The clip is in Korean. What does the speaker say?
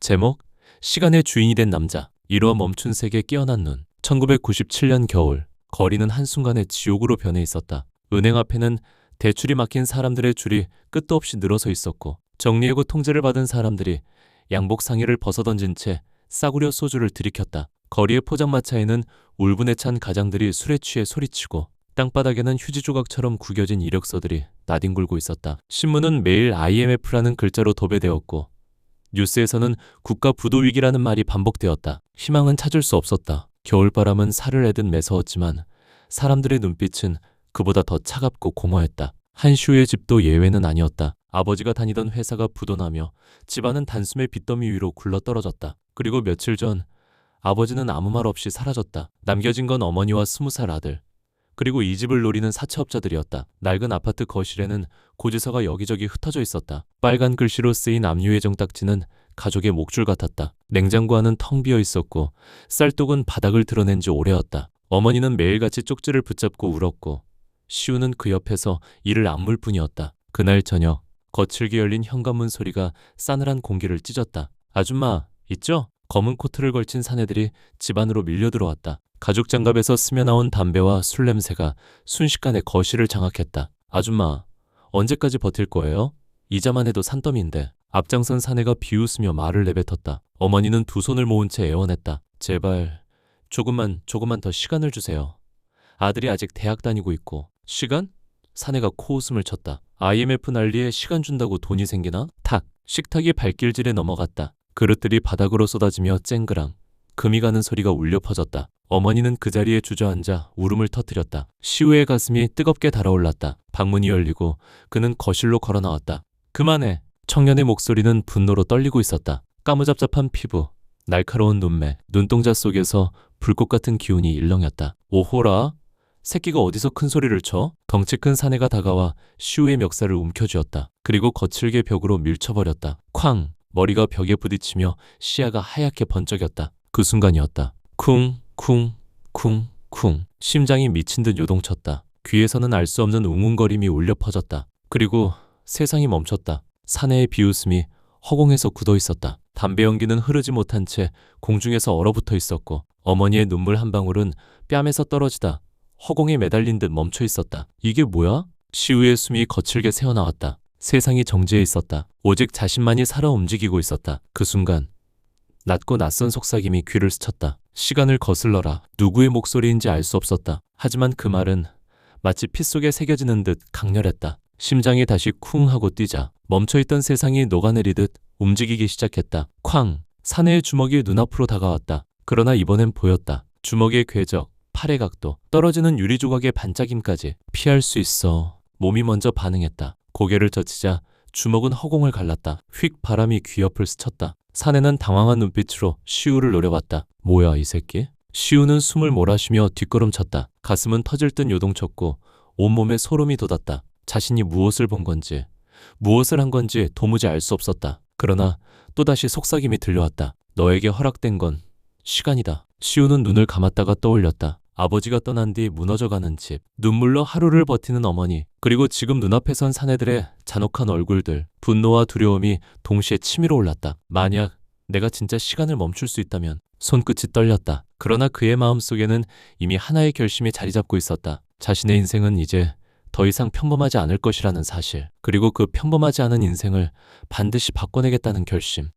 제목, 시간의 주인이 된 남자. 이루어 멈춘 세계 깨어난 눈. 1997년 겨울, 거리는 한순간에 지옥으로 변해 있었다. 은행 앞에는 대출이 막힌 사람들의 줄이 끝도 없이 늘어서 있었고, 정리해고 통지를 받은 사람들이 양복 상의를 벗어던진 채 싸구려 소주를 들이켰다. 거리의 포장마차에는 울분에 찬 가장들이 술에 취해 소리치고, 땅바닥에는 휴지 조각처럼 구겨진 이력서들이 나뒹굴고 있었다. 신문은 매일 IMF라는 글자로 도배되었고, 뉴스에서는 국가 부도 위기라는 말이 반복되었다. 희망은 찾을 수 없었다. 겨울바람은 살을 애듯 매서웠지만 사람들의 눈빛은 그보다 더 차갑고 공허했다. 한슈의 집도 예외는 아니었다. 아버지가 다니던 회사가 부도나며 집안은 단숨에 빚더미 위로 굴러떨어졌다. 그리고 며칠 전 아버지는 아무 말 없이 사라졌다. 남겨진 건 어머니와 20살 아들, 그리고 이 집을 노리는 사채업자들이었다. 낡은 아파트 거실에는 고지서가 여기저기 흩어져 있었다. 빨간 글씨로 쓰인 압류의 정딱지는 가족의 목줄 같았다. 냉장고 안은 텅 비어 있었고 쌀독은 바닥을 드러낸 지 오래였다. 어머니는 매일같이 쪽지를 붙잡고 울었고 시우는 그 옆에서 이를 안물 뿐이었다. 그날 저녁, 거칠게 열린 현관문 소리가 싸늘한 공기를 찢었다. 아줌마, 있죠? 검은 코트를 걸친 사내들이 집 안으로 밀려 들어왔다. 가죽 장갑에서 스며나온 담배와 술 냄새가 순식간에 거실을 장악했다. 아줌마, 언제까지 버틸 거예요? 이자만 해도 산더미인데. 앞장선 사내가 비웃으며 말을 내뱉었다. 어머니는 두 손을 모은 채 애원했다. 제발 조금만 더 시간을 주세요. 아들이 아직 대학 다니고 있고. 시간? 사내가 코웃음을 쳤다. IMF 난리에 시간 준다고 돈이 생기나? 탁! 식탁이 발길질에 넘어갔다. 그릇들이 바닥으로 쏟아지며 쨍그랑 금이 가는 소리가 울려 퍼졌다. 어머니는 그 자리에 주저앉아 울음을 터뜨렸다. 시우의 가슴이 뜨겁게 달아올랐다. 방문이 열리고 그는 거실로 걸어 나왔다. 그만해! 청년의 목소리는 분노로 떨리고 있었다. 까무잡잡한 피부, 날카로운 눈매, 눈동자 속에서 불꽃 같은 기운이 일렁였다. 오호라! 새끼가 어디서 큰 소리를 쳐? 덩치 큰 사내가 다가와 시우의 멱살을 움켜쥐었다. 그리고 거칠게 벽으로 밀쳐버렸다. 쾅! 머리가 벽에 부딪히며 시야가 하얗게 번쩍였다. 그 순간이었다. 쿵, 쿵, 쿵, 쿵. 심장이 미친 듯 요동쳤다. 귀에서는 알 수 없는 웅웅거림이 울려 퍼졌다. 그리고 세상이 멈췄다. 사내의 비웃음이 허공에서 굳어 있었다. 담배 연기는 흐르지 못한 채 공중에서 얼어붙어 있었고, 어머니의 눈물 한 방울은 뺨에서 떨어지다 허공에 매달린 듯 멈춰 있었다. 이게 뭐야? 시우의 숨이 거칠게 새어나왔다. 세상이 정지해 있었다. 오직 자신만이 살아 움직이고 있었다. 그 순간 낮고 낯선 속삭임이 귀를 스쳤다. 시간을 거슬러라. 누구의 목소리인지 알 수 없었다. 하지만 그 말은 마치 피 속에 새겨지는 듯 강렬했다. 심장이 다시 쿵 하고 뛰자 멈춰있던 세상이 녹아내리듯 움직이기 시작했다. 쾅! 사내의 주먹이 눈앞으로 다가왔다. 그러나 이번엔 보였다. 주먹의 궤적, 팔의 각도, 떨어지는 유리 조각의 반짝임까지. 피할 수 있어. 몸이 먼저 반응했다. 고개를 젖히자 주먹은 허공을 갈랐다. 휙 바람이 귀 옆을 스쳤다. 사내는 당황한 눈빛으로 시우를 노려봤다. 뭐야 이 새끼? 시우는 숨을 몰아쉬며 뒷걸음쳤다. 가슴은 터질 듯 요동쳤고 온몸에 소름이 돋았다. 자신이 무엇을 본 건지, 무엇을 한 건지 도무지 알 수 없었다. 그러나 또다시 속삭임이 들려왔다. 너에게 허락된 건 시간이다. 시우는 눈을 감았다가 떠올렸다. 아버지가 떠난 뒤 무너져가는 집, 눈물로 하루를 버티는 어머니, 그리고 지금 눈앞에 선 사내들의 잔혹한 얼굴들, 분노와 두려움이 동시에 치밀어 올랐다. 만약 내가 진짜 시간을 멈출 수 있다면. 손끝이 떨렸다. 그러나 그의 마음속에는 이미 하나의 결심이 자리 잡고 있었다. 자신의 인생은 이제 더 이상 평범하지 않을 것이라는 사실, 그리고 그 평범하지 않은 인생을 반드시 바꿔내겠다는 결심.